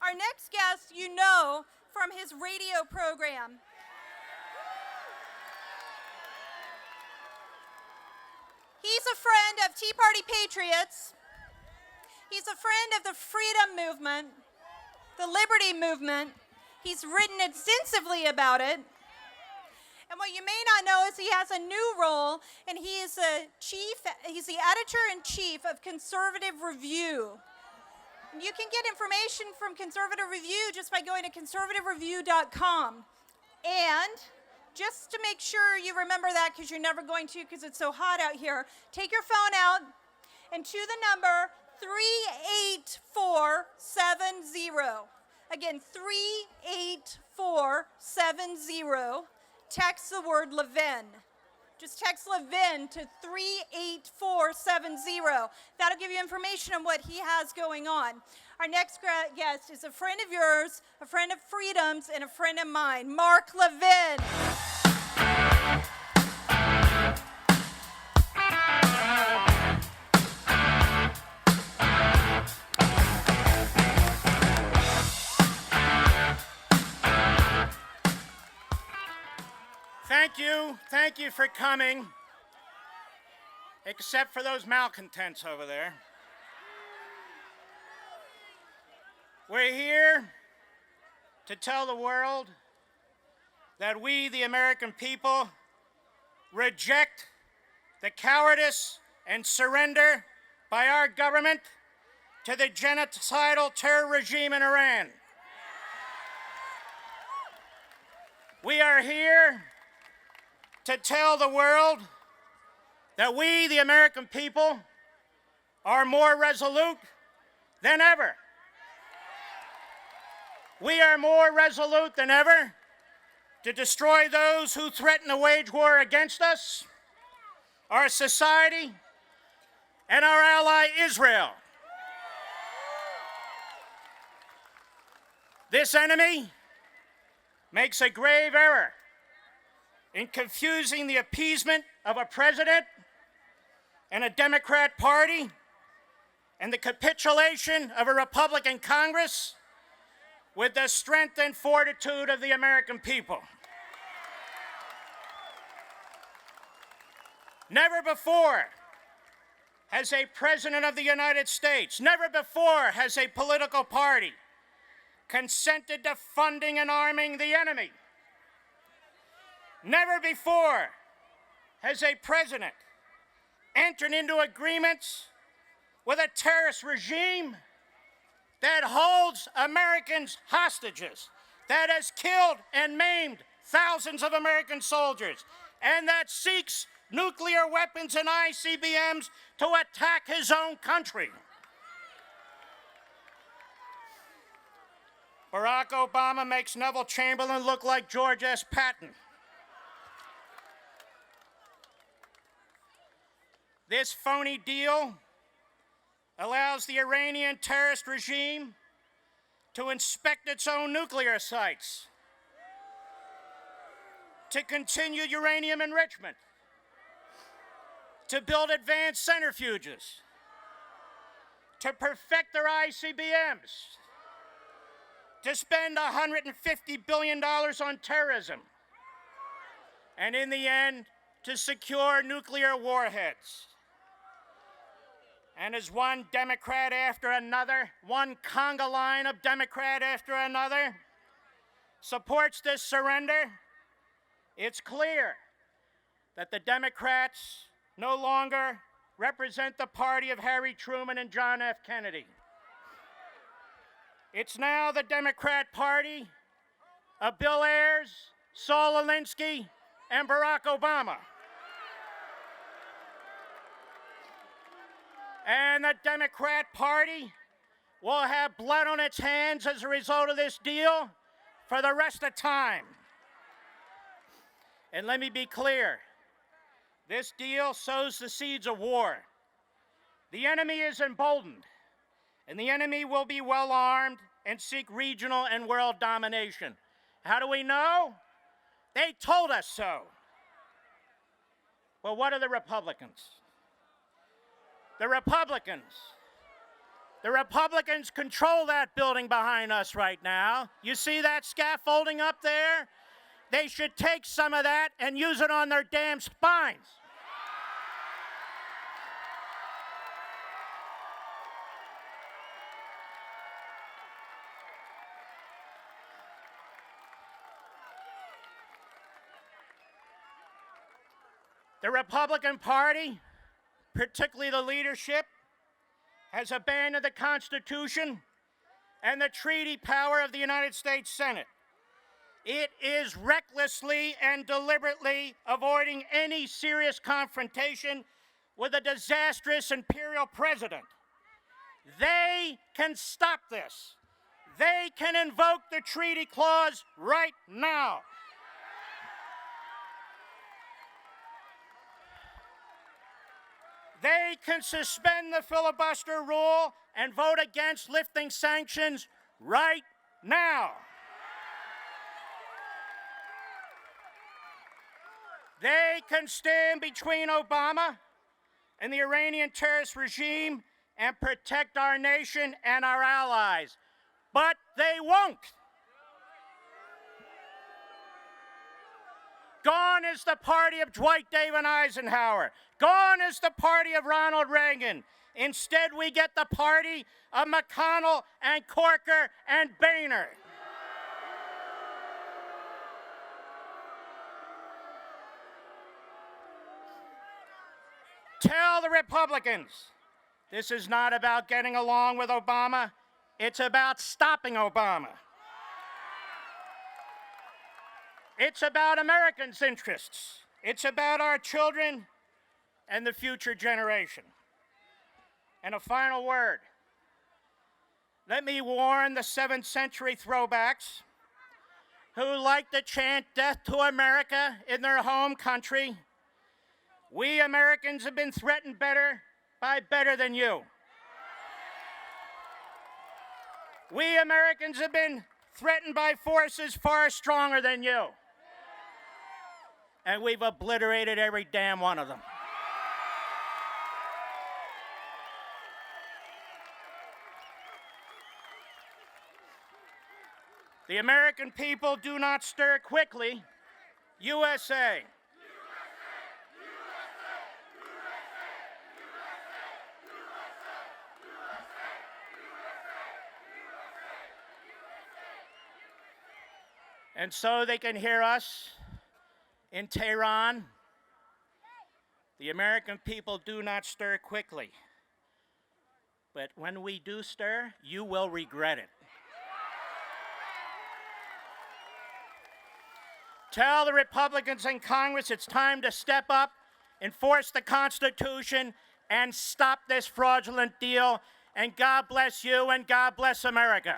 Our next guest you know from his radio program. He's a friend of Tea Party Patriots. He's a friend of the freedom movement, the liberty movement. He's written extensively about it. And what you may not know is he has a new role, and he's the editor-in-chief of Conservative Review. And you can get information from Conservative Review just by going to conservativereview.com. And just to make sure you remember that, because you're never going to because it's so hot out here, take your phone out and to the number 38470. Again, 38470. Text the word Levin. Just text Levin to 38470. That'll give you information on what he has going on. Our next guest is a friend of yours, a friend of Freedom's, and a friend of mine, Mark Levin. Thank you for coming, except for those malcontents over there. We're here to tell the world that we, the American people, reject the cowardice and surrender by our government to the genocidal terror regime in Iran. We are here to tell the world that we, the American people, are more resolute than ever. We are more resolute than ever to destroy those who threaten to wage war against us, our society, and our ally Israel. This enemy makes a grave error in confusing the appeasement of a president and a Democrat Party and the capitulation of a Republican Congress with the strength and fortitude of the American people. Never before has a president of the United States, never before has a political party consented to funding and arming the enemy. Never before has a president entered into agreements with a terrorist regime that holds Americans hostages, that has killed and maimed thousands of American soldiers, and that seeks nuclear weapons and ICBMs to attack his own country. Barack Obama makes Neville Chamberlain look like George S. Patton. This phony deal allows the Iranian terrorist regime to inspect its own nuclear sites, to continue uranium enrichment, to build advanced centrifuges, to perfect their ICBMs, to spend $150 billion on terrorism, and in the end, to secure nuclear warheads. And as one Democrat after another, one conga line of Democrat after another, supports this surrender, it's clear that the Democrats no longer represent the party of Harry Truman and John F. Kennedy. It's now the Democrat Party of Bill Ayers, Saul Alinsky, and Barack Obama. And the Democrat Party will have blood on its hands as a result of this deal for the rest of time. And let me be clear, this deal sows the seeds of war. The enemy is emboldened, and the enemy will be well armed and seek regional and world domination. How do we know? They told us so. Well, what are the Republicans? The Republicans The Republicans control that building behind us right now. You see that scaffolding up there? They should take some of that and use it on their damn spines. The Republican Party, particularly the leadership, has abandoned the Constitution and the treaty power of the United States Senate. It is recklessly and deliberately avoiding any serious confrontation with a disastrous imperial president. They can stop this. They can invoke the treaty clause right now. They can suspend the filibuster rule and vote against lifting sanctions right now. They can stand between Obama and the Iranian terrorist regime and protect our nation and our allies, but they won't. Gone is the party of Dwight David Eisenhower. Gone is the party of Ronald Reagan. Instead, we get the party of McConnell and Corker and Boehner. Tell the Republicans, this is not about getting along with Obama. It's about stopping Obama. It's about Americans' interests. It's about our children and the future generation. And a final word. Let me warn the 7th century throwbacks who like to chant death to America in their home country. We Americans have been threatened by better than you. We Americans have been threatened by forces far stronger than you. And we've obliterated every damn one of them. The American people do not stir quickly. USA. And so they can hear us in Tehran. The American people do not stir quickly. But when we do stir, you will regret it. Tell the Republicans in Congress it's time to step up, enforce the Constitution, and stop this fraudulent deal. And God bless you and God bless America.